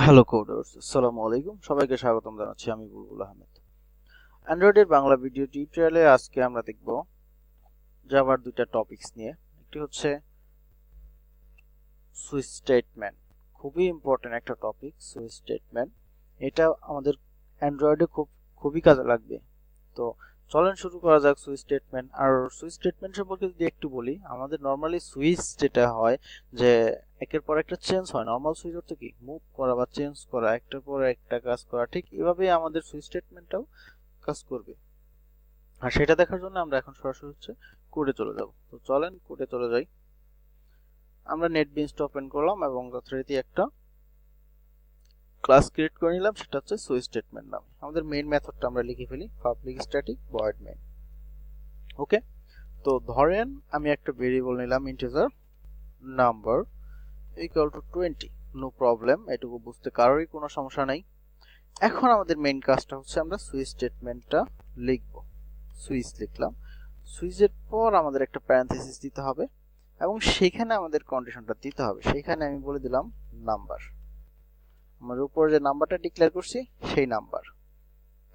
Hello coders, আসসালামু আলাইকুম। সবাইকে স্বাগতম জানাচ্ছি। আমি বুলবুল আহমেদ। অ্যান্ড্রয়েডের বাংলা ভিডিও টিউটোরিয়ালে আজকে আমরা দেখব জাভার দুইটা টপিকস নিয়ে। একটি হচ্ছে সুইচ স্টেটমেন্ট, খুবই ইম্পর্টেন্ট একটা টপিক। সুইচ স্টেটমেন্ট এটা আমাদের অ্যান্ড্রয়েডে খুবই কাজে লাগবে। তো চলেন শুরু করা যাক সুইচ স্টেটমেন্ট। আর সুইচ স্টেটমেন্ট সম্পর্কে যদি একটু বলি, আমাদের নর্মালি সুইচ যেটা হয় যে একের পর একটা চেঞ্জ হয়। নর্মাল সুইচ অর্থ কি মুভ করা বা চেঞ্জ করা, একটার পর একটা কাজ করা। ঠিক এভাবেই আমাদের সুইচ স্টেটমেন্টটাও কাজ করবে। আর সেটা দেখার জন্য আমরা এখন সরাসরি হচ্ছে কোডে চলে যাব। তো চলেন কোডে চলে যাই। আমরা নেটবিনসটা ওপেন করলাম এবং যথারীতি একটা ক্লাস ক্রিয়েট করে নিলাম, সেটা হচ্ছে সুইচ স্টেটমেন্ট নামে। আমাদের মেইন মেথডটা আমরা লিখে ফেলি, public static void main. Okay, তো ধরেন আমি একটা ভেরিয়েবল নিলাম integer number equal to 20। No problem, এটুকু বুঝতে কারোরই কোনো সমস্যা নাই। এখন আমাদের মেইন কাজটা হচ্ছে আমরা সুইচ স্টেটমেন্টটা লিখব। সুইচ লিখলাম, সুইচের পর আমাদের একটা প্যারেনথেসিস দিতে হবে এবং সেখানে আমাদের কন্ডিশনটা দিতে হবে। সেখানে আমি বলে দিলাম নাম্বার, আমার উপরে যে নাম্বারটা ডিক্লেয়ার করছি সেই নাম্বার,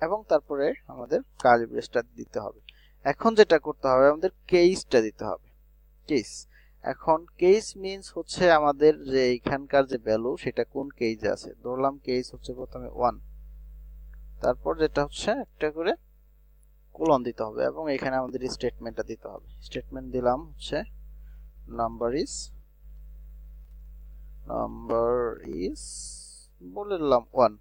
এবং তারপরে আমাদের কার্লি ব্রেসটা দিতে হবে। এখন যেটা করতে হবে, আমাদের কেসটা দিতে হবে। কেস, এখন কেস মিন্স হচ্ছে আমাদের যে এখানকার যে ভ্যালু সেটা কোন কেসে আছে। ধরলাম কেস হচ্ছে প্রথমে 1, তারপর যেটা হচ্ছে একটা করে কোলন দিতে হবে এবং এখানে আমাদের স্টেটমেন্টটা দিতে হবে। স্টেটমেন্ট দিলাম হচ্ছে নাম্বার ইজ বলে দিলাম 1,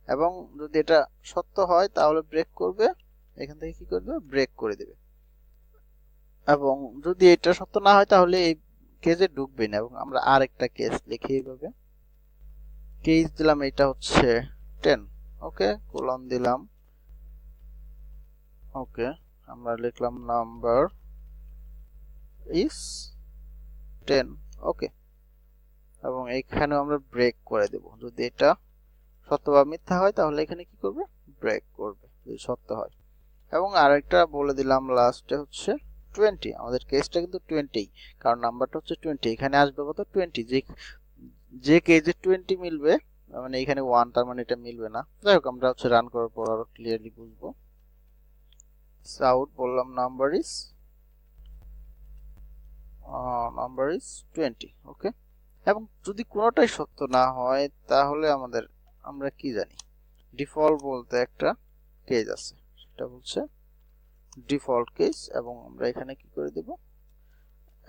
এবং যদি এটা সত্য হয় তাহলে ব্রেক করবে, এখান থেকে কি করবে ব্রেক করে দেবে। এবং যদি এটা সত্য না হয় তাহলে এই কেসে ঢুকবে না। এবং আমরা আরেকটা কেস লিখি এইভাবে, কেস দিলাম এটা হচ্ছে 10। ওকে, কোলন দিলাম। ওকে, আমরা লিখলাম নাম্বার ইজ 10। ওকে, এবং এইখানেও আমরা ব্রেক করে দেব। যদি এটা সত্য বা মিথ্যা হয় তাহলে এখানে কি করবে ব্রেক করবে যদি সত্য হয়। এবং আরেকটা বলে দিলাম লাস্টে হচ্ছে 20। আমাদের কেসটা কিন্তু 20, কারণ নাম্বারটা হচ্ছে 20। এখানে আসবে কত 20, যে কেসে 20 মিলবে, মানে এখানে 1, তার মানে এটা মিলবে না। যাই হোক, আমরা হচ্ছে রান করার পর আরো ক্লিয়ারলি বুঝবো। আউট বললাম নাম্বার ইজ 20। ওকে, এবং যদি কোনোটাই সত্য না হয় তাহলে আমরা কি জানি, ডিফল্ট বলতে একটা কেস আছে, সেটা হচ্ছে ডিফল্ট কেস। এবং আমরা এখানে কি করে দেব,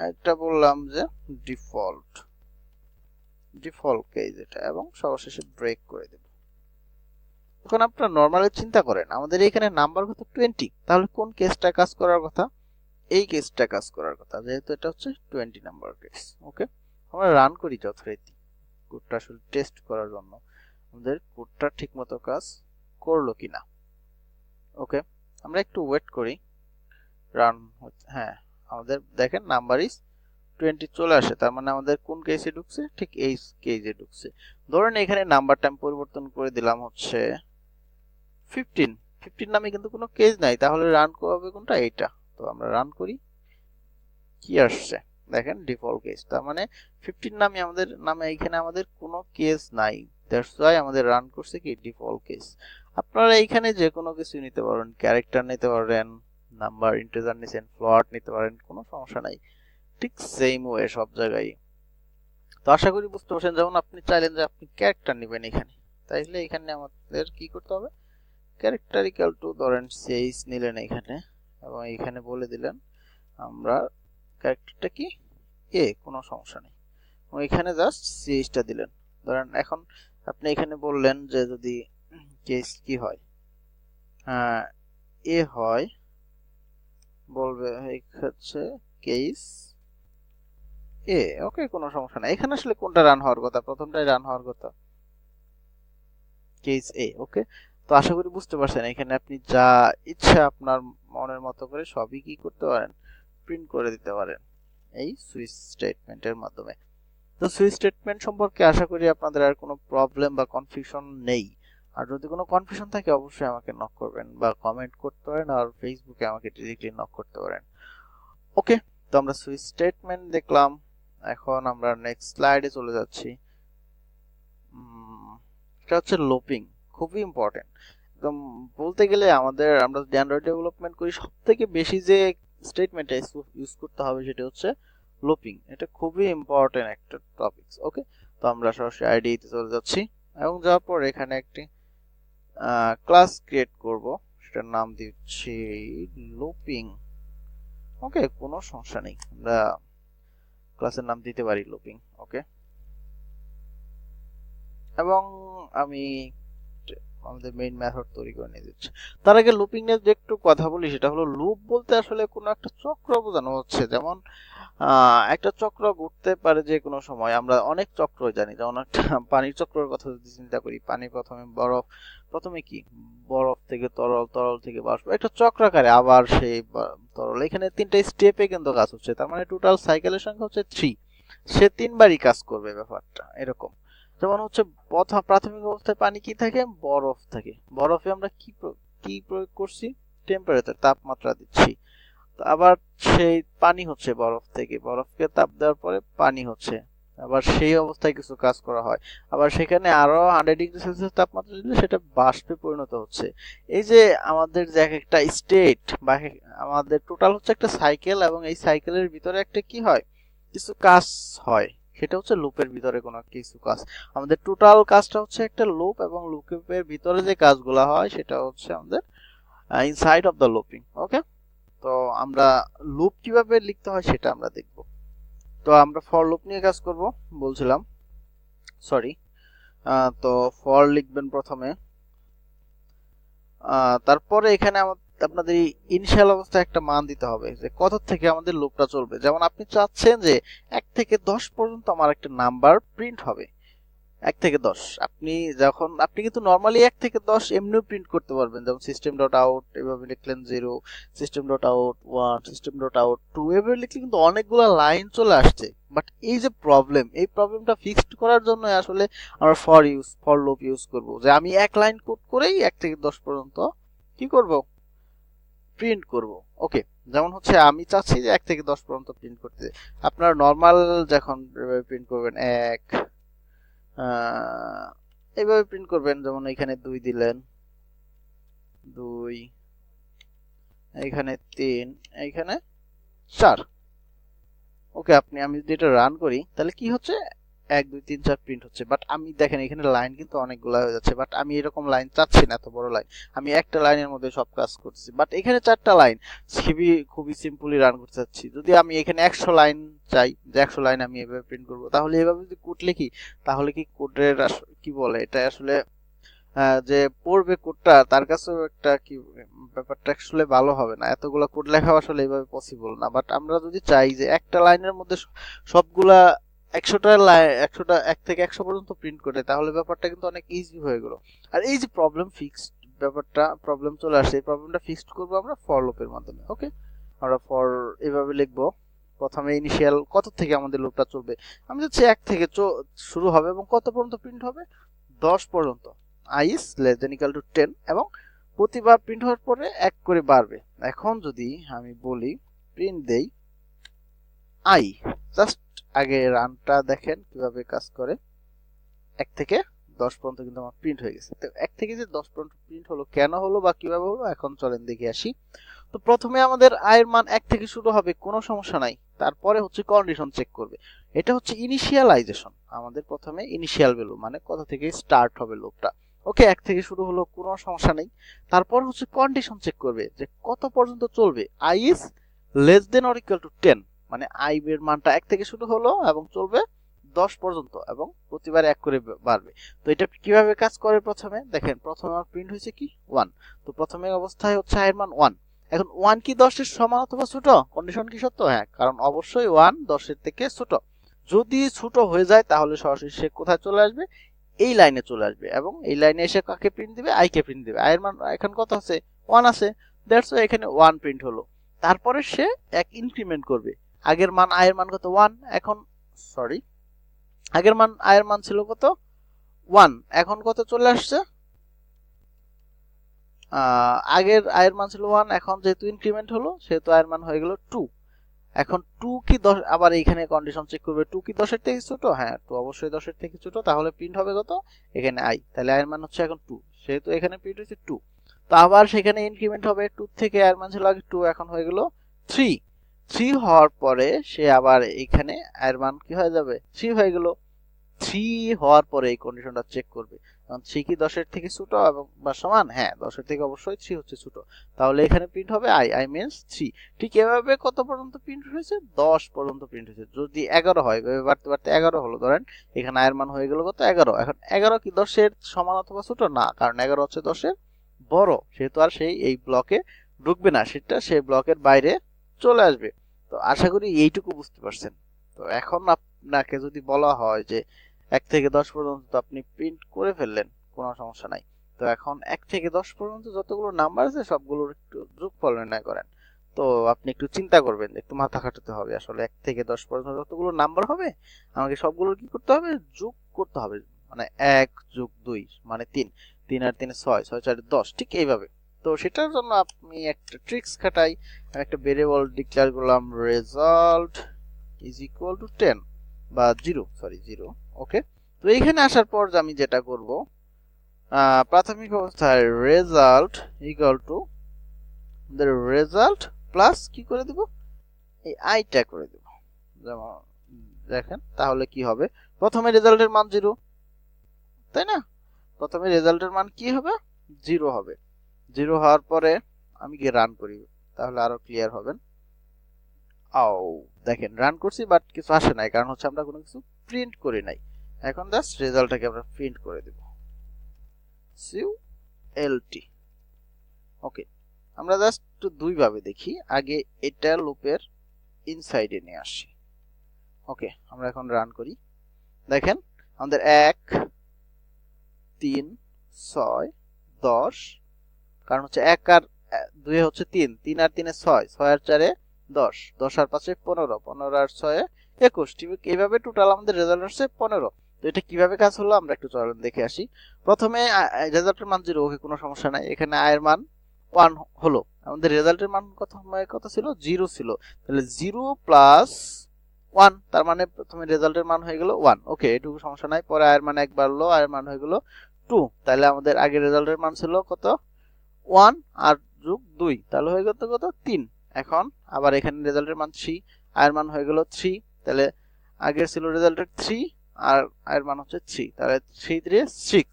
একটা বললাম যে ডিফল্ট কেস এটা, এবং সর্বশেষে ব্রেক করে দেব। এখন আপনারা নরমালি চিন্তা করেন, আমাদের এখানে নাম্বার কত 20, তাহলে কোন কেসটা কাজ করার কথা, এই কেসটা কাজ করার কথা, যেহেতু এটা হচ্ছে 20 নাম্বার কেস। ওকে, আমরা রান করি যথারীতি কোডটা আসলে টেস্ট করার জন্য আমাদের কোডটা ঠিকমতো কাজ করলো কিনা। ওকে, আমরা একটু ওয়েট করি। রান, হ্যাঁ, আমাদের দেখেন নাম্বার ইজ 20 চলে আসে, তার মানে আমাদের কোন কেসে ঢুকছে, ঠিক এই কেসে ঢুকছে। ধরেন এখানে নাম্বারটা আমি পরিবর্তন করে দিলাম হচ্ছে 15 নামে কিন্তু কোনো কেস নাই, তাহলে রান করবে কোনটা, এইটা। তো আমরা রান করি, কি আসছে দেখেন ডিফল্ট কেস, তার মানে 15 নামে এখানে আমাদের কোনো কেস নাই। দ্যাটস ওয়াই আমাদের রান করছে কি ডিফল্ট কেস। আপনারা এইখানে যে কোনো কিছু নিতে পারেন, ক্যারেক্টার নিতে পারেন, নাম্বার ইন্টিজার নিছেন, ফ্লোট নিতে পারেন, কোনো সমস্যা নাই। ঠিক সেম ওয়ে সব জায়গায়। তো আশা করি বুঝতে পারছেন। যেমন আপনি চাইলেন যে আপনি ক্যারেক্টার নেবেন এখানে, তাইলে এখানে আমাদের কি করতে হবে, ক্যারেক্টার ইকুয়াল টু ধরেন সেইস নিলেন এখানে, এবং এখানে বলে দিলেন আমরা ক্যারেক্টারটা কি কোনো সমস্যা নেই, এবং এখানে জাস্ট সিএইচটা দিলেন। ধরেন এখন আপনি এখানে বললেন যে যদি কেস কি হয়, হয় বলবে হচ্ছে কেস ওকে, কোনো সমস্যা নাই। এখানে আসলে কোনটা রান হওয়ার কথা, প্রথমটাই রান হওয়ার কথা, কেস ওকে। তো আশা করি বুঝতে পারছেন, এখানে আপনি যা ইচ্ছা আপনার মনের মতো করে সবই কি করতে পারেন, প্রিন্ট করে দিতে পারেন এই সুইচ স্টেটমেন্টের মাধ্যমে। তো সুইচ স্টেটমেন্ট সম্পর্কে আশা করি আপনাদের আর কোনো প্রবলেম বা কনফিউশন নেই। আর যদি কোনো কনফিউশন থাকে অবশ্যই আমাকে নক করবেন বা কমেন্ট করতে পারেন, আর ফেসবুকে আমাকে ডিরেক্টলি নক করতে পারেন। ওকে, তো আমরা সুইচ স্টেটমেন্ট দেখলাম। এখন আমরা নেক্সট স্লাইডে চলে যাচ্ছি। এটা হচ্ছে লুপিং, খুবই ইম্পর্টেন্ট। একদম বলতে গেলে আমরা যদি অ্যান্ড্রয়েড ডেভেলপমেন্ট করি সবথেকে বেশি যে স্টেটমেন্টটা ইউজ করতে হবে সেটা হচ্ছে লুপিং। এটা খুবই ইম্পর্টেন্ট একটা টপিকস। ওকে, তো আমরা সরাসরি আইডিতে চলে যাচ্ছি এবং যাওয়ার পর এখানে একটি ক্লাস ক্রিয়েট করব, সেটার নাম দিচ্ছি লুপিং। ওকে, কোনো সমস্যা নেই, আমরা ক্লাসের নাম দিতে পারি লুপিং। ওকে, এবং আমি আমাদের মেইন মেথড তৈরি করে নিয়ে যাচ্ছি। তার আগে লুপিং নিয়ে যে একটু কথা বলি, সেটা হলো লুপ বলতে আসলে কোনো একটা চক্র বোঝানো হচ্ছে। যেমন একটা চক্র ঘুরতে পারে যে কোনো সময়, আমরা অনেক চক্র জানি। যেমন একটা পানির চক্রের কথা যদি চিন্তা করি, পানি প্রথমে কি বরফ থেকে তরল, তরল থেকে বাষ্প, একটা চক্রাকারে আবার সেই তরল। এখানে 3টা স্টেপে কিন্তু কাজ হচ্ছে, তার মানে টোটাল সাইকেলের সংখ্যা হচ্ছে 3। সে 3বারই কাজ করবে, ব্যাপারটা এরকম। যেমন হচ্ছে প্রাথমিক অবস্থায় পানি কি থাকে, বরফ থাকে। বরফে আমরা কি প্রয়োগ করছি, টেম্পারেচার, তাপমাত্রা দিচ্ছি। আবার সেই পানি হচ্ছে বরফ থেকে, বরফকে তাপ দেওয়ার পরে পানি হচ্ছে, আবার সেই অবস্থায় কিছু কাজ করা হয়। আবার সেখানে আরো 100°C তাপমাত্রা দিলে সেটা বাষ্পে পরিণত হচ্ছে। এই যে আমাদের যে একটা স্টেট বা আমাদের টোটাল হচ্ছে একটা সাইকেল, এবং এই সাইকেলের ভিতরে একটা কি হয়, কিছু কাজ হয়, সেটা হচ্ছে লুপের ভিতরে কোনো কিছু কাজ। আমাদের টোটাল কাজটা হচ্ছে একটা লুপ, এবং লুপের ভিতরে যে কাজগুলো হয় সেটা হচ্ছে আমাদের ইনসাইড অফ দ্য লুপিং। ওকে, তো আমরা লুপ কিভাবে লিখতে হয় সেটা আমরা দেখব। তো আমরা ফর লুপ নিয়ে কাজ করব বলছিলাম, সরি। তো ফর লিখবেন প্রথমে, তারপরে এখানে আপনাদের ইনিশিয়াল অবস্থায় একটা মান দিতে হবে যে কত থেকে আমাদের লুপটা চলবে। যেমন আপনি চাচ্ছেন যে 1 থেকে 10 পর্যন্ত আমার একটা নাম্বার প্রিন্ট হবে, 1 থেকে 10। আপনি কিন্তু নরমালি 1 থেকে 10 এমনিও প্রিন্ট করতে পারবেন। যেমন সিস্টেম ডট আউট এভাবে লিখলেন 0, system dot out 1, system dot out 2 এভাবে লিখলে কিন্তু অনেকগুলো লাইন চলে আসছে। বাট এই যে এই প্রবলেমটা ফিক্সড করার জন্য আসলে আমরা ফর লুপ ইউজ করব, যে আমি এক লাইন কোড করেই 1 থেকে 10 পর্যন্ত কি করব, প্রিন্ট করব। ওকে, যেমন হচ্ছে আমি চাচ্ছি যে 1 থেকে 10 পর্যন্ত প্রিন্ট করতে। আপনারা নরমাল যখন প্রিন্ট করবেন 1, এইভাবে প্রিন্ট করবেন। যেমন এখানে 2 দিলেন, 2, এখানে 3, এখানে 4। ওকে, আমি যদি এটা রান করি তাহলে কি হচ্ছে, 1 2 3 4 প্রিন্ট হচ্ছে। বাট আমি দেখেন এখানে লাইন কিন্তু অনেকগুলো হয়ে যাচ্ছে। বাট আমি এরকম লাইন চাচ্ছি না, এত বড় লাইন। আমি একটা লাইনের মধ্যে সব কাজ করতেছি, বাট এখানে 4টা লাইন খুবই সিম্পলি রান করতে চাচ্ছি। যদি আমি এখানে 100 লাইন চাই, যে 100 লাইন আমি এভাবে প্রিন্ট করব, তাহলে এভাবে যদি কোড লিখি তাহলে কি কোডের কি বলে এটা আসলে যে পড়বে কোডটা তার কাছেও একটা কি ব্যাপারটা আসলে ভালো হবে না। এতগুলো কোড লেখা আসলে এইভাবে পসিবল না। বাট আমরা যদি চাই যে একটা লাইনের মধ্যে সবগুলা 100টা লাইন 1 থেকে 100 পর্যন্ত প্রিন্ট করে, তাহলে ব্যাপারটা কিন্তু অনেক ইজি হয়ে গেল। আর এই যে প্রবলেম চলে আসছে, এই প্রবলেমটা ফিক্সড করব আমরা ফর লুপের মাধ্যমে। ওকে, আমরা ফর এভাবে লিখব। প্রথমে ইনিশিয়াল কত থেকে আমাদের লুপটা চলবে, আমি চাচ্ছি 1 থেকে শুরু হবে এবং কত পর্যন্ত প্রিন্ট হবে, 10 পর্যন্ত। i is less than equal to 10, এবং প্রতিবার প্রিন্ট হওয়ার পরে 1 করে বাড়বে। এখন যদি আমি বলি প্রিন্ট দেই i, জাস্ট আগে রানটা দেখেন কিভাবে কাজ করে। 1 থেকে 10 পর্যন্ত কিন্তু আমার প্রিন্ট হয়ে গেছে। তো 1 থেকে যে 10 পর্যন্ত প্রিন্ট হলো, কেন হলো বা কিভাবে হলো, এখন চলেন দেখে আসি। তো প্রথমে আমাদের i এর মান 1 থেকে শুরু হবে, কোনো সমস্যা নাই। তারপরে হচ্ছে কন্ডিশন চেক করবে, এটা হচ্ছে ইনিশিয়ালাইজেশন। আমাদের প্রথমে ইনিশিয়াল ভ্যালু মানে কত থেকে স্টার্ট হবে লুপটা। ওকে, 1 থেকে শুরু হলো, কোনো সমস্যা নেই। তারপর হচ্ছে কন্ডিশন চেক করবে যে কত পর্যন্ত চলবে, i is less than or equal to 10, মানে i এর মানটা 1 থেকে শুরু হলো এবং চলবে 10 পর্যন্ত, এবং প্রতিবার 1 করে বাড়বে। তো এটা কিভাবে কাজ করে, প্রথমে দেখেন, প্রথমে আমার প্রিন্ট হয়েছে কি 1। তো প্রথমে অবস্থায় হচ্ছে i এর মান 1। এখন 1 কি 10 এর সমান অথবা ছোট, কন্ডিশন কি সত্য, হ্যাঁ, কারণ অবশ্যই 1 10 এর থেকে ছোট। যদি ছোট হয়ে যায় তাহলে সরাসরি সে কোথায় চলে আসবে, এই লাইনে চলে আসবে, এবং এই লাইনে এসে কাকে প্রিন্ট দিবে, i কে প্রিন্ট দিবে। i এর মান এখন কত আছে, 1 আছে, দ্যাটস ওয়াই এখানে 1 প্রিন্ট হলো। তারপরে সে এক ইনক্রিমেন্ট করবে। আগের মান i এর মান কত, 1, এখন সরি আগের মান i এর মান ছিল কত, 1, এখন কত চলে আসছে, আগের i এর মান ছিল 1, এখন যেহেতু ইনক্রিমেন্ট হলো সেহেতু i এর মান হয়ে গেল 2। এখন 2 কি 10, আবার এইখানে কন্ডিশন চেক করবে 2 কি 10 এর থেকে ছোট, হ্যাঁ 2 অবশ্যই 10 এর থেকে ছোট, তাহলে প্রিন্ট হবে কত, এখানে i, তাহলে i এর মান হচ্ছে এখন 2, সেহেতু এখানে প্রিন্ট হচ্ছে 2। তো আবার সেখানে ইনক্রিমেন্ট হবে, 2 থেকে i এর মান ছিল আগে 2, এখন হয়ে গেল 3। 3 হওয়ার পরে সে আবার এখানে i এর মান কি হয়ে যাবে, 3 হয়ে গেল। 3 হওয়ার পরে এই কন্ডিশনটা চেক করবে, কারণ 3 কি 10 এর থেকে ছোট এবং বা সমান, হ্যাঁ 10 এর থেকে অবশ্যই 3 হচ্ছে ছোট, তাহলে এখানে প্রিন্ট হবে i মিন্স 3। ঠিক এভাবে কত পর্যন্ত প্রিন্ট হয়েছে, 10 পর্যন্ত প্রিন্ট হয়েছে। যদি 11 হয়, এভাবে বাড়তে বাড়তে 11 হলো, ধরেন এখানে i এর মান হয়ে গেল কত, 11। এখন 11 কি 10 এর সমান অথবা ছোট না, কারণ 11 হচ্ছে 10 এর বড়, সেহেতু আর সেই এই ব্লকে ঢুকবে না, সেটা সেই ব্লকের বাইরে চলে আসবে। তো আশা করি এইটুকু বুঝতে পারছেন। তো এখন আপনাকে যদি বলা হয় যে 1 থেকে 10 পর্যন্ত আপনি প্রিন্ট করে ফেললেন, কোনো সমস্যা নাই। তো এখন 1 থেকে 10 পর্যন্ত যতগুলো নাম্বার আছে সবগুলোর একটু যোগফল নির্ণয় করেন। তো আপনি একটু চিন্তা করবেন, একটু মাথা খাটাতে হবে। আসলে 1 থেকে 10 পর্যন্ত যতগুলো নাম্বার হবে আমাকে সবগুলোর কি করতে হবে, যোগ করতে হবে। মানে 1 যোগ 2 মানে 3, 3 আর 3 6, 6 4 10, ঠিক এইভাবে। তো সেটার জন্য আপনি একটা ট্রিক্স খাটাই, একটা ভেরিয়েবল ডিক্লেয়ার করলাম রেজাল্ট ইজ ইকুয়াল টু 10 বা 0, ওকে। তো এইখানে আসার পর আমি যেটা করব, প্রাথমিক অবস্থায় result equal to result plus কি করে দেব, এই আইটা করে দেব। যেমন দেখেন তাহলে কি হবে, প্রথমে রেজাল্টের মান 0, তাই না, প্রথমে রেজাল্টের মান কি হবে, 0 হবে। 0 হওয়ার পরে আমি কি রান করি, তাহলে আরো ক্লিয়ার হবেন। দেখেন রান করছি বাট কিছু আসে নাই, কারণ হচ্ছে আমরা কোনো কিছু প্রিন্ট করি নাই। এখন জাস্ট রেজাল্টটাকে আমরা প্রিন্ট করে দেব, CULT, ওকে। আমরা জাস্ট দুই ভাবে দেখি, আগে এটা লুপের ইনসাইডে নিয়ে আসি, ওকে। আমরা এখন রান করি, দেখেন আমাদের 1 3 6 10, কারণ হচ্ছে 1 আর 2 হচ্ছে 3, 3 আর 3 6, 6 আর 4 10, 10 আর 5 15, 15 আর 6 21, ঠিক এইভাবে টোটাল আমাদের রেজাল্ট আসছে 15। তো এটা কিভাবে কাজ হলো আমরা একটু চলুন দেখে আসি। প্রথমে রেজাল্টের মান 0, ওকে কোনো সমস্যা নাই। এখানে i এর মান 1 হলো, আমাদের রেজাল্টের মান কত ছিল, 0 ছিল। তাহলে 0 প্লাস 1, তার মানে প্রথমে রেজাল্টের মান হয়ে গেল 1, ওকে, এটুকু সমস্যা নাই। পরে i এর মান 1 বাড়লো, i এর মান হয়ে গেল 2, তাহলে আমাদের আগে রেজাল্টের মান ছিল কত, 1 আর যোগ 2, তাহলে হয়ে গেল কত, 3। এখন আবার এখানে রেজাল্টের মান 3, i এর মান হয়ে গেল 3, তাহলে আগের ছিল রেজাল্টের 3 আর i এর মান হচ্ছে 3, তাহলে 3 3 6,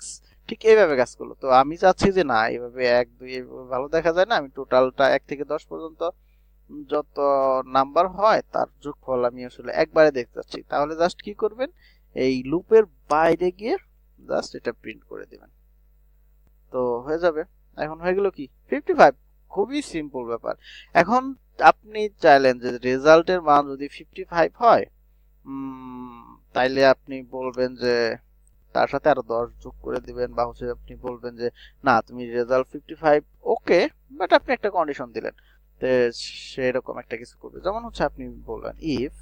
ঠিক এইভাবে কাজ করলো। তো আমি চাচ্ছি যে না, এইভাবে 1 2 এইভাবে ভালো দেখা যায় না, আমি টোটালটা 1 থেকে 10 পর্যন্ত যত নাম্বার হয় তার যোগফল আমি আসলে একবারে দেখতে চাচ্ছি। তাহলে জাস্ট কি করবেন, এই লুপের বাইরে গিয়ে জাস্ট এটা প্রিন্ট করে দিবেন, তো হয়ে যাবে। এখন হয়ে গেল কি 55, খুবই সিম্পল ব্যাপার। এখন আপনি চাইলেন যে রেজাল্টের মান যদি 55 হয়, তাইলে আপনি বলবেন যে তার সাথে আরো 10 যোগ করে দিবেন, বা হচ্ছে আপনি বলবেন যে না তুমি রেজাল্ট 55 ওকে, বাট আপনি একটা কন্ডিশন দিলেন, তো সেরকম একটা কিছু করবে। যেমন হচ্ছে আপনি বলবেন ইফ,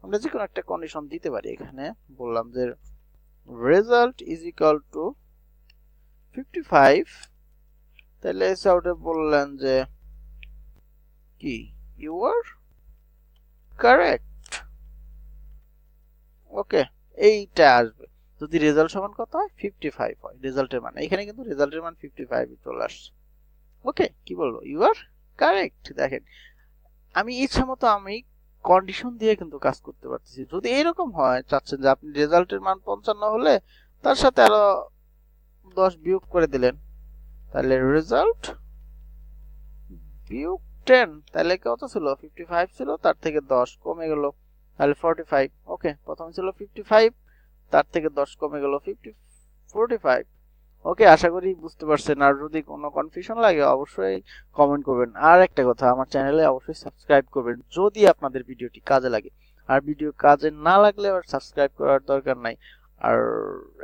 আমরা যে কোনো একটা কন্ডিশন দিতে পারি, এখানে বললাম যে রেজাল্ট ইজ ইকুয়াল টু 55, তাহলে এসে আউটে বললেন যে কি ইউ আর কারেক্ট, ওকে, এইটা আসবে যদি রেজাল্ট সমান কত হয়, 55 হয় রেজাল্টের মান। এখানে কিন্তু রেজাল্টের মান 55 চলে আসছে, ওকে। কি বললো, ইউ আর কারেক্ট। দেখেন আমি ইচ্ছা মতো আমি কন্ডিশন দিয়ে কিন্তু কাজ করতে পারতেছি। যদি এরকম হয়, চাচ্ছেন যে আপনি রেজাল্টের মান 55 হলে তার সাথে আরো 10 বিয়োগ করে দিলেন, তাহলে রেজাল্ট বিয়োগ 10, তাহলে কত ছিল, 55 ছিল, তার থেকে 10 কমে গেল, তাহলে 45, ওকে। প্রথম ছিল 55, তার থেকে 10 কমে গেল 45, ওকে। আশা করি বুঝতে পারছেন। আর যদি কোনো কনফিউশন লাগে অবশ্যই কমেন্ট করবেন। আর একটা কথা, আমার চ্যানেলে অবশ্যই সাবস্ক্রাইব করবেন যদি আপনাদের ভিডিওটি কাজে লাগে। আর ভিডিও কাজে না লাগলে আর সাবস্ক্রাইব করার দরকার নাই। আর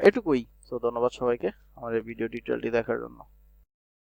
এটুকুই। তো ধন্যবাদ সবাইকে আমার এই ভিডিও ডিটেইলটি দেখার জন্য।